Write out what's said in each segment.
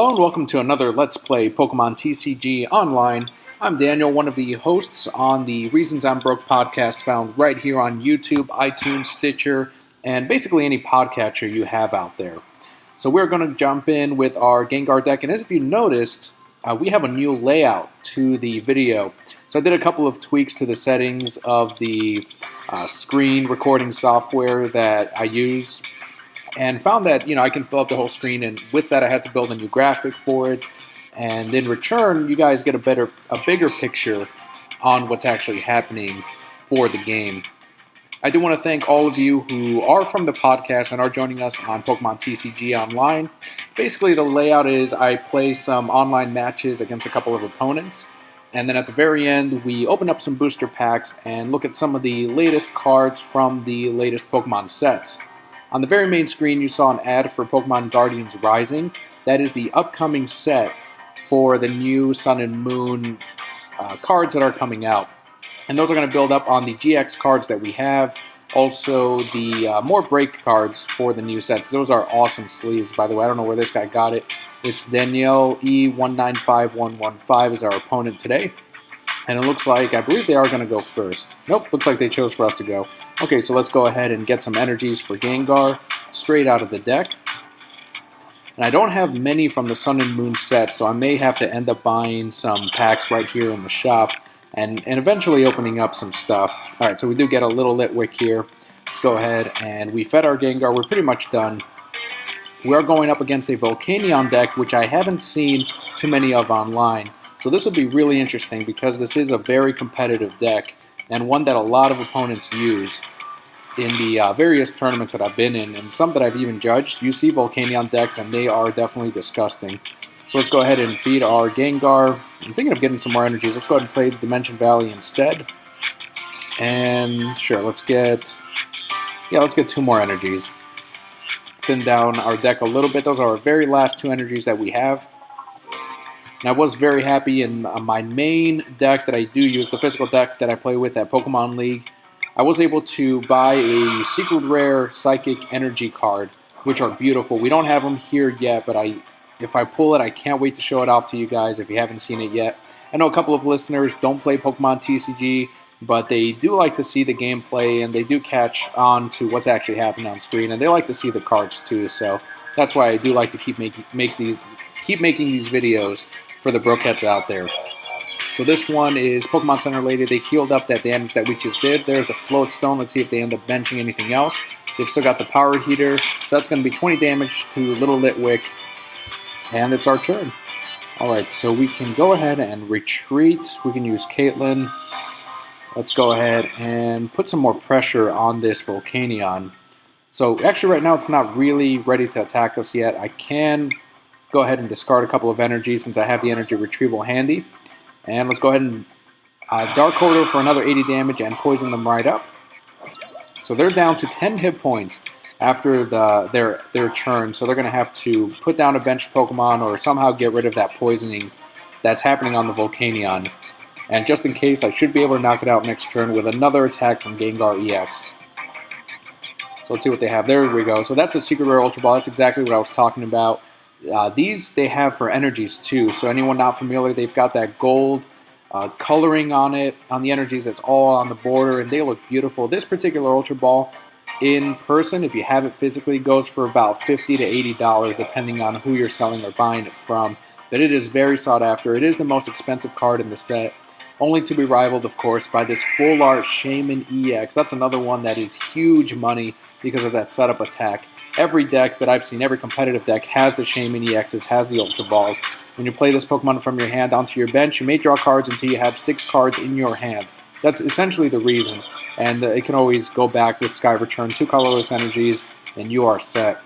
Hello and welcome to another Let's Play Pokemon TCG Online. I'm Daniel, one of the hosts on the Reasons I'm Broke podcast found right here on YouTube, iTunes, Stitcher, and basically any podcatcher you have out there. So we're going to jump in with our Gengar deck, and as if you noticed, we have a new layout to the video. So I did a couple of tweaks to the settings of the screen recording software that I use, and found that, I can fill up the whole screen, and with that I had to build a new graphic for it, and in return you guys get a bigger picture on what's actually happening for the game. I do want to thank all of you who are from the podcast and are joining us on Pokemon TCG Online. Basically the layout is I play some online matches against a couple of opponents, and then at the very end we open up some booster packs and look at some of the latest cards from the latest Pokemon sets. On the very main screen, you saw an ad for Pokemon Guardians Rising. That is the upcoming set for the new Sun and Moon cards that are coming out. And those are going to build up on the GX cards that we have. Also, the more break cards for the new sets. Those are awesome sleeves, by the way. I don't know where this guy got it. It's Danielle E195115 is our opponent today. And it looks like, I believe they are going to go first. Nope, looks like they chose for us to go. Okay, so let's go ahead and get some energies for Gengar straight out of the deck. And I don't have many from the Sun and Moon set, so I may have to end up buying some packs right here in the shop and eventually opening up some stuff. Alright, so we do get a little Litwick here. Let's go ahead and we fed our Gengar. We're pretty much done. We are going up against a Volcanic deck, which I haven't seen too many of online. So this will be really interesting because this is a very competitive deck and one that a lot of opponents use in the various tournaments that I've been in, and some that I've even judged. You see Volcanic decks and they are definitely disgusting. So let's go ahead and feed our Gengar. I'm thinking of getting some more energies. Let's go ahead and play Dimension Valley instead. And sure, let's get 2 more energies. Thin down our deck a little bit. Those are our very last 2 energies that we have. And I was very happy in my main deck that I do use, the physical deck that I play with at Pokemon League. I was able to buy a secret rare Psychic Energy card, which are beautiful. We don't have them here yet, but if I pull it, I can't wait to show it off to you guys if you haven't seen it yet. I know a couple of listeners don't play Pokemon TCG, but they do like to see the gameplay, and they do catch on to what's actually happening on screen, and they like to see the cards too. So that's why I do like to keep making these videos for the brokeheads out there. So this one is Pokemon Center related. They healed up that damage that we just did. There's the Float Stone. Let's see if they end up benching anything else. They've still got the Power Heater. So that's going to be 20 damage to Little Litwick. And it's our turn. Alright, so we can go ahead and retreat. We can use Caitlyn. Let's go ahead and put some more pressure on this Volcanic. So actually right now it's not really ready to attack us yet. I can go ahead and discard a couple of energies since I have the energy retrieval handy. And let's go ahead and Dark Corridor for another 80 damage and poison them right up. So they're down to 10 hit points after their turn. So they're going to have to put down a bench Pokemon or somehow get rid of that poisoning that's happening on the Volcanic. And just in case, I should be able to knock it out next turn with another attack from Gengar EX. So let's see what they have. There we go. So that's a Secret Rare Ultra Ball. That's exactly what I was talking about. These they have for energies too, so anyone not familiar, they've got that gold coloring on it, on the energies. It's all on the border, and they look beautiful. This particular Ultra Ball, in person, if you have it physically, goes for about $50 to $80, depending on who you're selling or buying it from. But it is very sought after. It is the most expensive card in the set, only to be rivaled, of course, by this Full Art Shaman EX. That's another one that is huge money because of that setup attack. Every deck that I've seen, every competitive deck, has the Shaman EXs, has the Ultra Balls. When you play this Pokemon from your hand onto your bench, you may draw cards until you have 6 cards in your hand. That's essentially the reason. And it can always go back with Sky Return, 2 colorless energies, and you are set.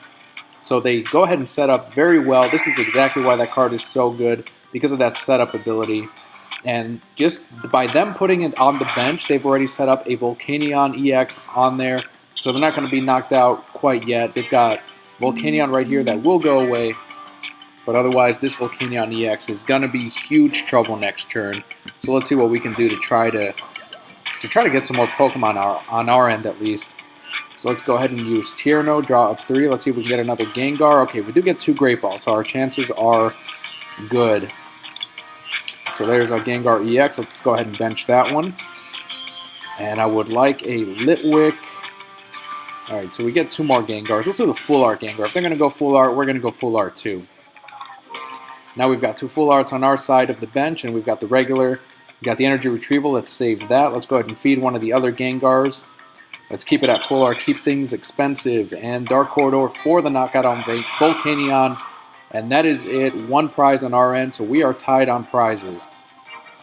So they go ahead and set up very well. This is exactly why that card is so good, because of that setup ability. And just by them putting it on the bench, they've already set up a Volcanic EX on there. So they're not going to be knocked out quite yet. They've got Volcanic right here that will go away. But otherwise, this Volcanic EX is going to be huge trouble next turn. So let's see what we can do to try to get some more Pokemon on our end at least. So So let's go ahead and use Tierno, draw up 3. Let's see if we can get another Gengar. Okay, we do get 2 Great Balls, so our chances are good. So there's our Gengar EX. Let's go ahead and bench that one. And I would like a Litwick. Alright, so we get 2 more Gengars. Let's do the Full Art Gengar. If they're going to go Full Art, we're going to go Full Art too. Now we've got 2 Full Arts on our side of the bench, and we've got the regular. We've got the Energy Retrieval. Let's save that. Let's go ahead and feed one of the other Gengars. Let's keep it at Full Art. Keep things expensive. And Dark Corridor for the knockout on Volcanion. And that is it. 1 prize on our end, so we are tied on prizes.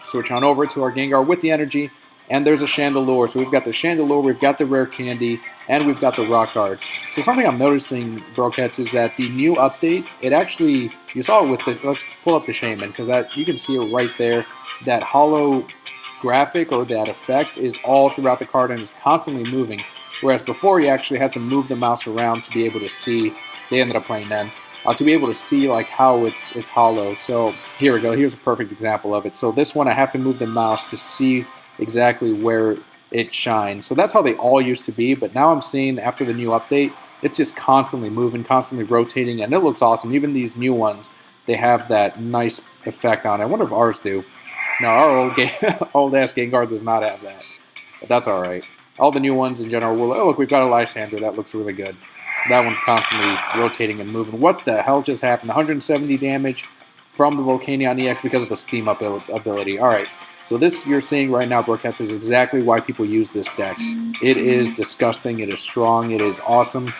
Switch on over to our Gengar with the Energy. And there's a Chandelure. So we've got the Chandelure, we've got the Rare Candy, and we've got the Rock Guard. So something I'm noticing, Brokettes, is that the new update, it actually, you saw it with the, let's pull up the Shaman, because that you can see it right there. That hollow graphic or that effect is all throughout the card and is constantly moving. Whereas before you actually had to move the mouse around to be able to see, they ended up playing then, to be able to see like how it's hollow. So here we go, here's a perfect example of it. So this one I have to move the mouse to see exactly where it shines. So that's how they all used to be, but now I'm seeing after the new update, it's just constantly moving, constantly rotating, and it looks awesome. Even these new ones, they have that nice effect on it. I wonder if ours do. No, our old-ass Gengar does not have that, but that's alright. All the new ones in general will, oh look, we've got a Lysander, that looks really good. That one's constantly rotating and moving. What the hell just happened? 170 damage from the Volcanion EX because of the Steam Up ability. Alright. So this you're seeing right now, Brokettes, is exactly why people use this deck. It is disgusting, it is strong, it is awesome.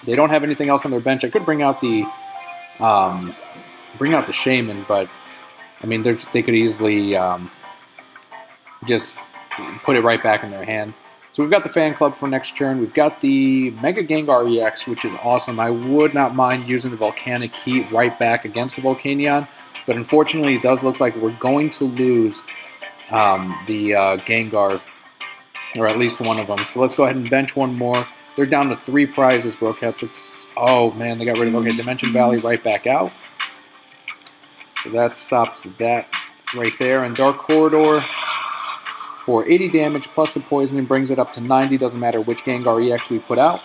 They don't have anything else on their bench. I could bring out the Shaman, but I mean they could easily just put it right back in their hand. So we've got the Fan Club for next turn. We've got the Mega Gengar EX, which is awesome. I would not mind using the Volcanic Heat right back against the Volcanion, but unfortunately it does look like we're going to lose the Gengar, or at least one of them. So let's go ahead and bench one more. They're down to 3 prizes, Brokettes. It's, oh man, they got rid of, okay, Dimension Valley right back out. So that stops that right there. And Dark Corridor for 80 damage plus the poisoning brings it up to 90. Doesn't matter which Gengar EX we put out.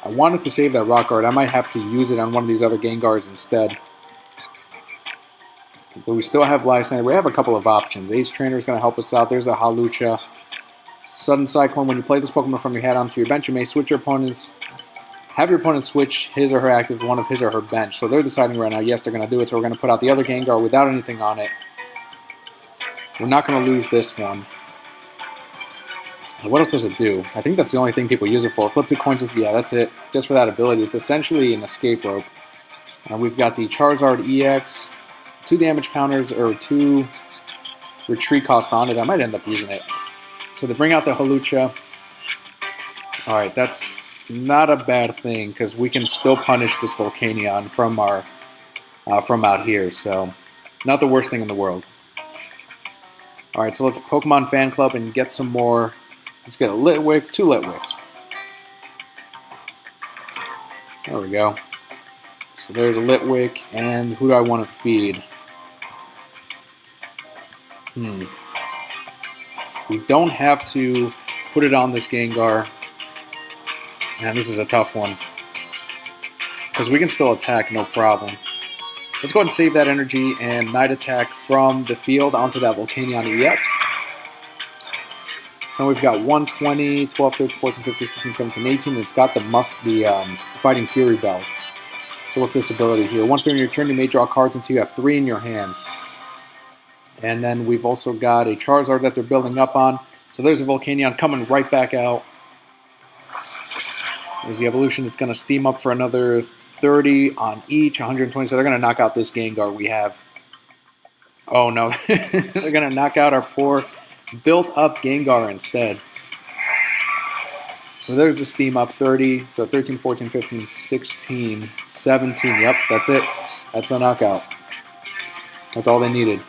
I wanted to save that Rock Guard. I might have to use it on one of these other Gengars instead. But we still have Lysander. We have a couple of options. Ace Trainer is going to help us out. There's a Hawlucha. Sudden Cyclone. When you play this Pokemon from your hand onto your bench, you may switch your opponent's. Have your opponent switch his or her active to one of his or her bench. So they're deciding right now, yes, they're going to do it. So we're going to put out the other Gengar without anything on it. We're not going to lose this one. And what else does it do? I think that's the only thing people use it for. Flip 2 coins is, yeah, that's it. Just for that ability. It's essentially an escape rope. And we've got the Charizard EX. 2 damage counters, or 2 retreat cost on it. I might end up using it. So they bring out the Hawlucha. Alright, that's not a bad thing, because we can still punish this Volcanion from our from out here, so not the worst thing in the world. Alright, so let's Pokemon Fan Club and get some more. Let's get a Litwick, 2 Litwicks. There we go. So there's a Litwick, and who do I want to feed? We don't have to put it on this Gengar. Man, this is a tough one. Because we can still attack, no problem. Let's go ahead and save that energy and Night Attack from the field onto that Volcanion EX. So we've got 120, 12, 13, 14, 15, 16, 17, 18. It's got the Fighting Fury belt. So what's this ability here? Once during your turn, you may draw cards until you have 3 in your hands. And then we've also got a Charizard that they're building up on. So there's a Volcanion coming right back out. There's the evolution that's going to steam up for another 30 on each, 120. So they're going to knock out this Gengar we have. Oh no, they're going to knock out our poor built-up Gengar instead. So there's the steam up, 30. So 13, 14, 15, 16, 17. Yep, that's it. That's a knockout. That's all they needed.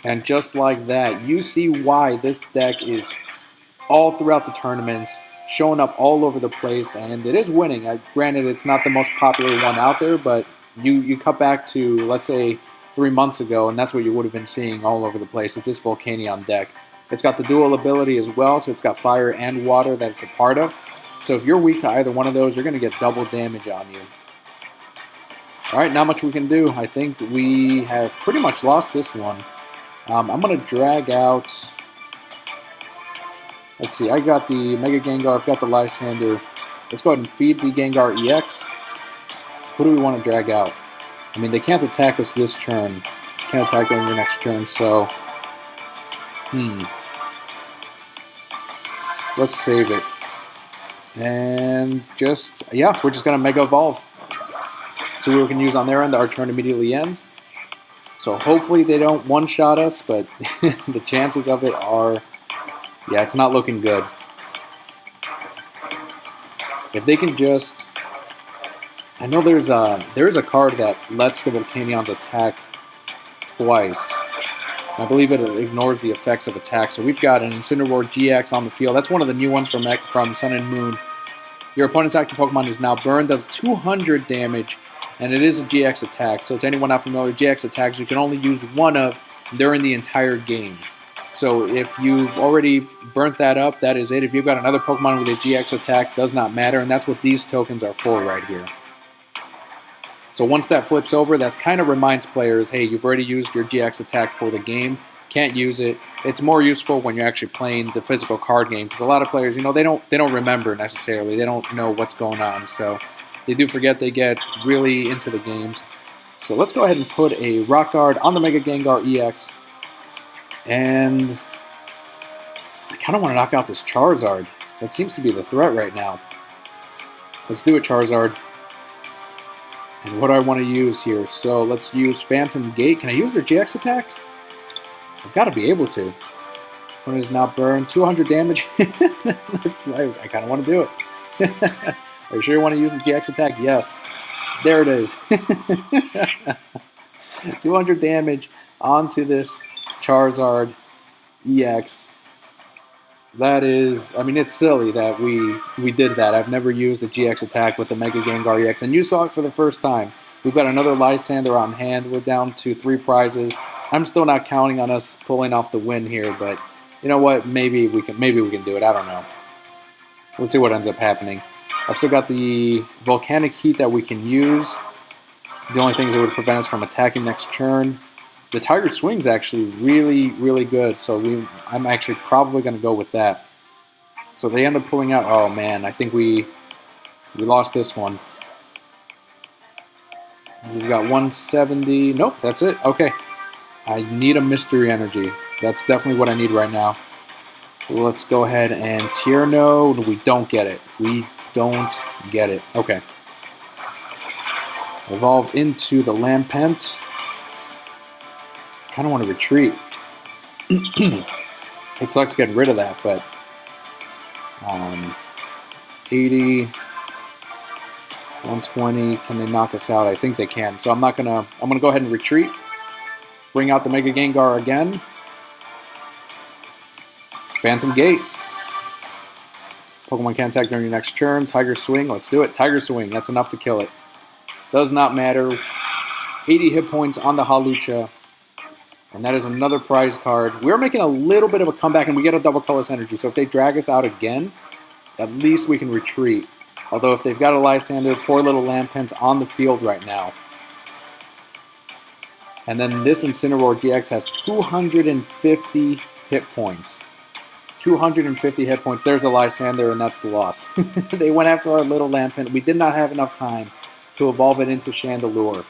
And just like that, you see why this deck is all throughout the tournaments, showing up all over the place, and it is winning. Granted, it's not the most popular one out there, but you cut back to, let's say, 3 months ago, and that's what you would have been seeing all over the place. It's this Volcanion deck. It's got the dual ability as well, so it's got fire and water that it's a part of. So if you're weak to either one of those, you're going to get double damage on you. Alright, not much we can do. I think we have pretty much lost this one. I'm going to drag out... Let's see, I got the Mega Gengar, I've got the Lysander. Let's go ahead and feed the Gengar EX. Who do we want to drag out? I mean, they can't attack us this turn. Can't attack during the next turn, so... Let's save it. And just, yeah, we're just going to Mega Evolve. See what we can use on their end. Our turn immediately ends. So hopefully they don't one-shot us, but the chances of it are, yeah, it's not looking good. If they can just, I know there is a card that lets the Volcanions attack twice. I believe it ignores the effects of attack. So we've got an Incineroar GX on the field. That's one of the new ones from Sun and Moon. Your opponent's active Pokemon is now burned, does 200 damage, and it is a GX attack. So to anyone not familiar, GX attacks you can only use one of during the entire game. So if you've already burnt that up, that is it. If you've got another Pokemon with a GX attack, does not matter, and that's what these tokens are for right here. So once that flips over, that kind of reminds players, hey, you've already used your GX attack for the game. Can't use it. It's more useful when you're actually playing the physical card game, because a lot of players, they don't remember necessarily. They don't know what's going on, so they do forget. They get really into the games. So let's go ahead and put a Rock Guard on the Mega Gengar EX, and I kind of want to knock out this Charizard. That seems to be the threat right now. Let's do it, Charizard. And what do I want to use here? So let's use Phantom Gate. Can I use their GX attack? I've got to be able to. One is now burned. 200 damage. That's right. I kind of want to do it. Are you sure you want to use the GX attack? Yes. There it is. 200 damage onto this Charizard EX. That is, I mean, it's silly that we did that. I've never used the GX attack with the Mega Gengar EX, and you saw it for the first time. We've got another Lysander on hand. We're down to 3 prizes. I'm still not counting on us pulling off the win here, but you know what? Maybe we can do it. I don't know. Let's see what ends up happening. I've still got the Volcanic Heat that we can use. The only things that would prevent us from attacking next turn. The Tiger Swing's actually really, really good, so I'm actually probably going to go with that. So they end up pulling out, oh man, I think we lost this one. We've got 170, nope, that's it, okay. I need a Mystery Energy. That's definitely what I need right now. So let's go ahead and Tierno, we don't get it. We don't get it, okay. Evolve into the Lampent. Kind of want to retreat. It sucks getting rid of that, but 80, 120. Can they knock us out? I think they can. So I'm gonna go ahead and retreat. Bring out the Mega Gengar again. Phantom Gate. Pokemon can't attack during your next turn. Tiger Swing. Let's do it. Tiger Swing. That's enough to kill it. Does not matter. 80 hit points on the Hawlucha. And that is another prize card. We're making a little bit of a comeback, and we get a double colorless energy. So if they drag us out again, at least we can retreat. Although if they've got a Lysander, poor little Lampent's on the field right now. And then this Incineroar GX has 250 hit points. 250 hit points. There's a Lysander, and that's the loss. They went after our little Lampent. We did not have enough time to evolve it into Chandelure.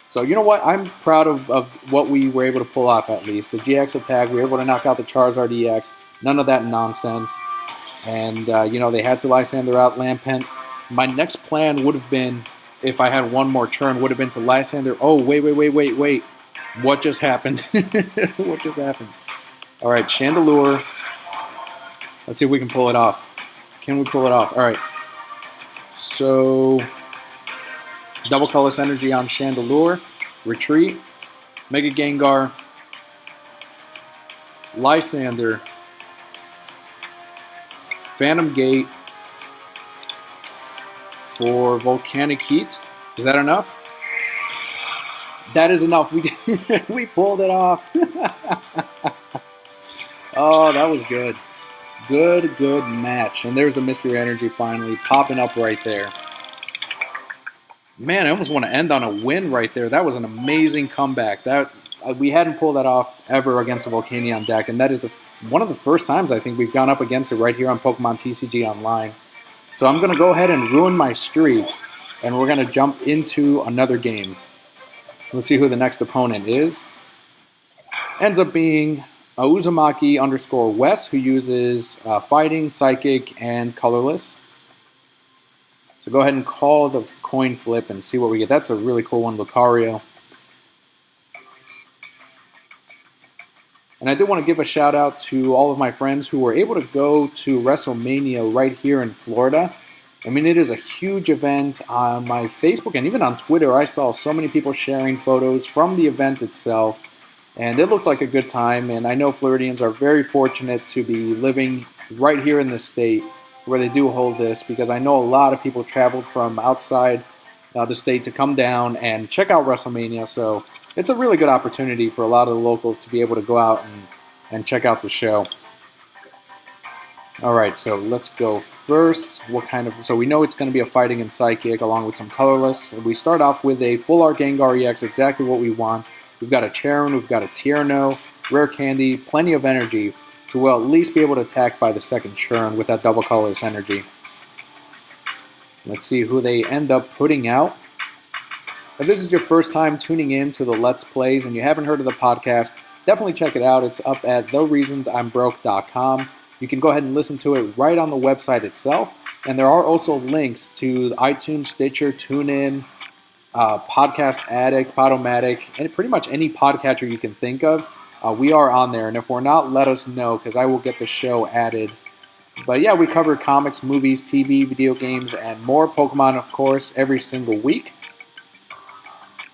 So you know what? I'm proud of what we were able to pull off at least. The GX attack, we were able to knock out the Charizard EX. None of that nonsense. And, they had to Lysander out Lampent. My next plan would have been, if I had one more turn, would have been to Lysander. Oh, wait. What just happened? What just happened? All right, Chandelure. Let's see if we can pull it off. Can we pull it off? All right. So... double colorless energy on Chandelure. Retreat. Mega Gengar. Lysander. Phantom Gate. For Volcanic Heat. Is that enough? That is enough. We pulled it off. Oh, that was good. Good match. And there's the Mystery Energy finally popping up right there. Man, I almost want to end on a win right there. That was an amazing comeback. That we hadn't pulled that off ever against a Volcanic deck, and that is one of the first times I think we've gone up against it right here on Pokemon TCG Online. So I'm going to go ahead and ruin my streak, and we're going to jump into another game. Let's see who the next opponent is. Ends up being Uzumaki_West, who uses Fighting, Psychic, and Colorless. So go ahead and call the coin flip and see what we get. That's a really cool one, Lucario. And I do want to give a shout out to all of my friends who were able to go to WrestleMania right here in Florida. I mean, it is a huge event. On my Facebook and even on Twitter, I saw so many people sharing photos from the event itself. And it looked like a good time. And I know Floridians are very fortunate to be living right here in the state where they do hold this, because I know a lot of people traveled from outside the state to come down and check out WrestleMania. So it's a really good opportunity for a lot of the locals to be able to go out and check out the show. All right, so let's go first. So we know it's going to be a Fighting and Psychic along with some Colorless. We start off with a Full Art Gengar EX, exactly what we want. We've got a Charon, we've got a Tierno, Rare Candy, plenty of energy. So we'll at least be able to attack by the second turn with that double colorless energy. Let's see who they end up putting out. If this is your first time tuning in to the Let's Plays and you haven't heard of the podcast, definitely check it out. It's up at thereasonsimbroke.com. You can go ahead and listen to it right on the website itself. And there are also links to iTunes, Stitcher, TuneIn, Podcast Addict, Podomatic, and pretty much any podcatcher you can think of. We are on there, and if we're not, let us know, because I will get the show added. But yeah, we cover comics, movies, TV, video games, and more. Pokemon, of course, every single week.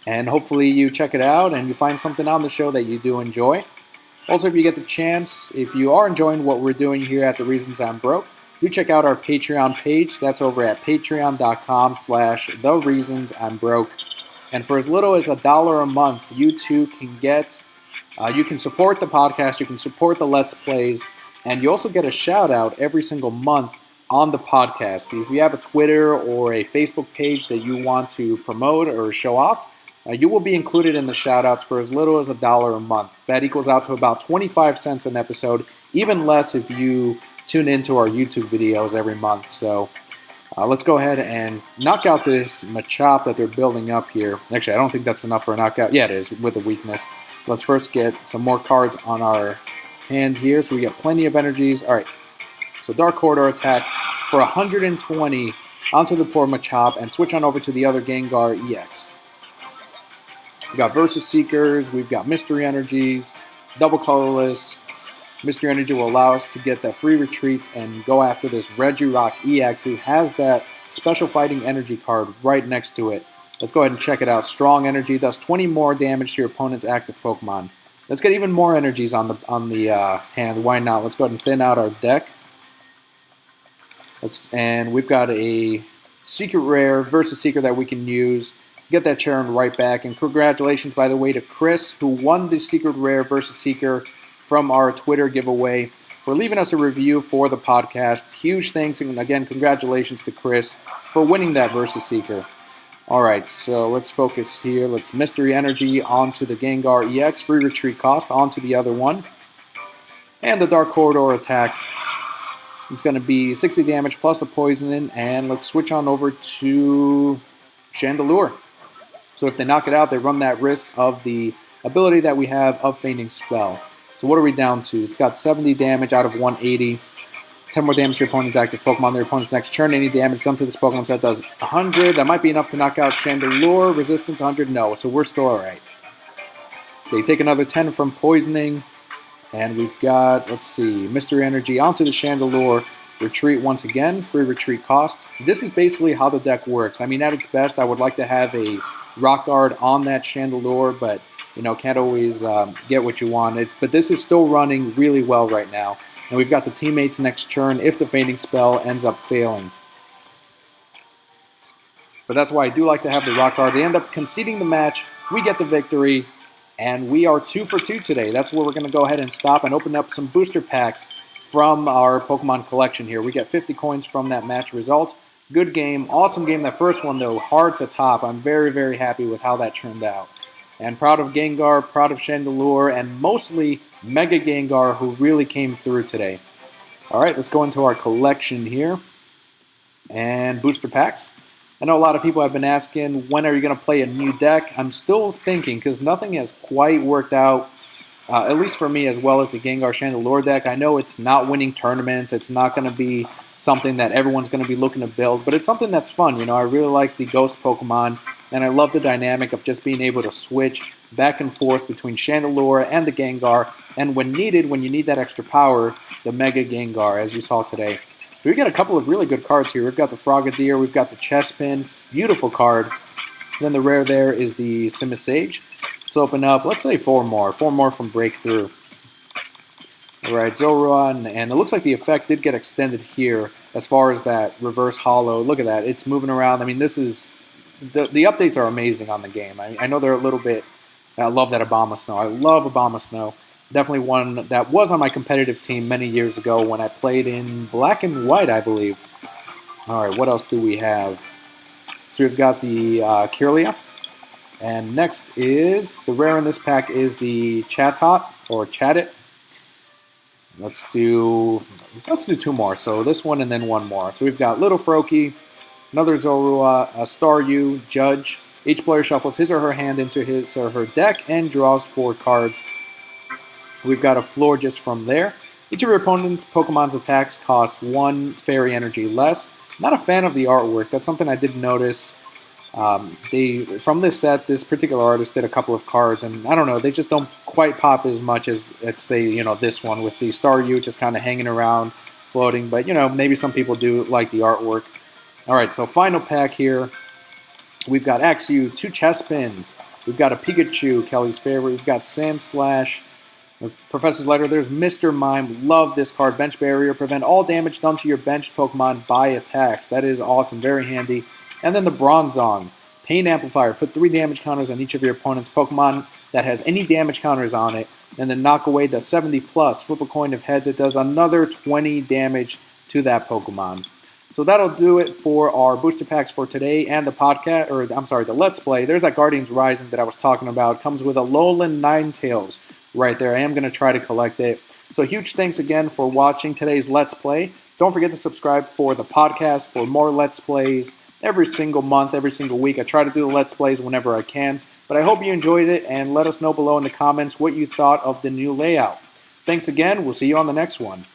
And hopefully you check it out and you find something on the show that you do enjoy. Also, if you get the chance, if you are enjoying what we're doing here at The Reasons I'm Broke, do check out our Patreon page. That's over at patreon.com/TheReasonsI'mBroke. And for as little as $1 a month, you too can get... you can support the podcast, you can support the Let's Plays, and you also get a shout-out every single month on the podcast. So if you have a Twitter or a Facebook page that you want to promote or show off, you will be included in the shout-outs for as little as $1 a month. That equals out to about 25 cents an episode, even less if you tune into our YouTube videos every month. So let's go ahead and knock out this Machop that they're building up here. Actually, I don't think that's enough for a knockout. Yeah, it is, with the weakness. Let's first get some more cards on our hand here. So we get plenty of energies. All right. So Dark Corridor attack for 120 onto the poor Machop and switch on over to the other Gengar EX. We've got Versus Seekers. We've got Mystery Energies. Double Colorless. Mystery Energy will allow us to get that free retreat and go after this Regirock EX, who has that special fighting energy card right next to it. Let's go ahead and check it out. Strong Energy does 20 more damage to your opponent's active Pokemon. Let's get even more energies on the hand. Why not? Let's go ahead and thin out our deck. And we've got a Secret Rare Versus Seeker that we can use. Get that Charon right back. And congratulations, by the way, to Chris, who won the Secret Rare Versus Seeker from our Twitter giveaway, for leaving us a review for the podcast. Huge thanks, and again, congratulations to Chris for winning that Versus Seeker. Alright, so let's focus here. Let's Mystery Energy onto the Gengar EX. Free retreat cost onto the other one. And the Dark Corridor attack. It's going to be 60 damage plus the poisoning. And let's switch on over to Chandelure. So if they knock it out, they run that risk of the ability that we have of Fainting Spell. So what are we down to? It's got 70 damage out of 180. 10 more damage to your opponent's active Pokemon. Their opponent's next turn. Any damage done to this Pokemon set does 100. That might be enough to knock out Chandelure. Resistance 100. No, so we're still alright. They take another 10 from Poisoning. And we've got, let's see, Mystery Energy onto the Chandelure. Retreat once again. Free retreat cost. This is basically how the deck works. I mean, at its best, I would like to have a Rock Guard on that Chandelure, but, you know, can't always get what you want. But this is still running really well right now. And we've got the teammates next turn if the Fainting Spell ends up failing. But that's why I do like to have the Rock Guard. They end up conceding the match. We get the victory. And we are 2 for 2 today. That's where we're going to go ahead and stop and open up some booster packs from our Pokemon collection here. We get 50 coins from that match result. Good game. Awesome game. That first one, though, hard to top. I'm very, very happy with how that turned out. And proud of Gengar, proud of Chandelure, and mostly Mega Gengar, who really came through today. All right, let's go into our collection here. And booster packs. I know a lot of people have been asking, when are you going to play a new deck? I'm still thinking, because nothing has quite worked out, at least for me, as well as the Gengar Chandelure deck. I know it's not winning tournaments. It's not going to be something that everyone's going to be looking to build, but it's something that's fun. You know, I really like the Ghost Pokemon, and I love the dynamic of just being able to switch back and forth between Chandelure and the Gengar, and when needed, when you need that extra power, the Mega Gengar, as you saw today. We got a couple of really good cards here. We've got the Frogadier, we've got the Chespin, beautiful card. Then the rare there is the Simisage. Let's open up, let's say 4 more from Breakthrough. All right, Zorua, and it looks like the effect did get extended here as far as that reverse hollow. Look at that, it's moving around. I mean, this is, the updates are amazing on the game. I know they're a little bit, I love that Abomasnow. I love Abomasnow. Definitely one that was on my competitive team many years ago when I played in Black and White, I believe. All right, what else do we have? So we've got the Kirlia. And next is, the rare in this pack is the Chatot, or Chatot. Let's do 2 more. So this one and then 1 more. So we've got Little Froakie, another Zorua, a Staryu, Judge. Each player shuffles his or her hand into his or her deck and draws 4 cards. We've got a Florges from there. Each of your opponent's Pokemon's attacks cost 1 fairy energy less. Not a fan of the artwork. That's something I did notice. From this set, this particular artist did a couple of cards, and I don't know, they just don't quite pop as much as, let's say, you know, this one with the Staryu just kind of hanging around, floating. But, you know, maybe some people do like the artwork. All right, so final pack here. We've got Axew, 2 Chespins. We've got a Pikachu, Kelly's favorite. We've got Sandslash. Professor's Letter, there's Mr. Mime. Love this card. Bench Barrier. Prevent all damage done to your bench Pokemon by attacks. That is awesome. Very handy. And then the Bronzong. Pain Amplifier. Put 3 damage counters on each of your opponent's Pokemon that has any damage counters on it. And then knock away the 70 plus. Flip a coin of heads. It does another 20 damage to that Pokemon. So that'll do it for our booster packs for today and the podcast, or I'm sorry, the Let's Play. There's that Guardians Rising that I was talking about. Comes with a Alolan Ninetales right there. I am going to try to collect it. So huge thanks again for watching today's Let's Play. Don't forget to subscribe for the podcast for more Let's Plays every single month, every single week. I try to do the Let's Plays whenever I can. But I hope you enjoyed it, and let us know below in the comments what you thought of the new layout. Thanks again. We'll see you on the next one.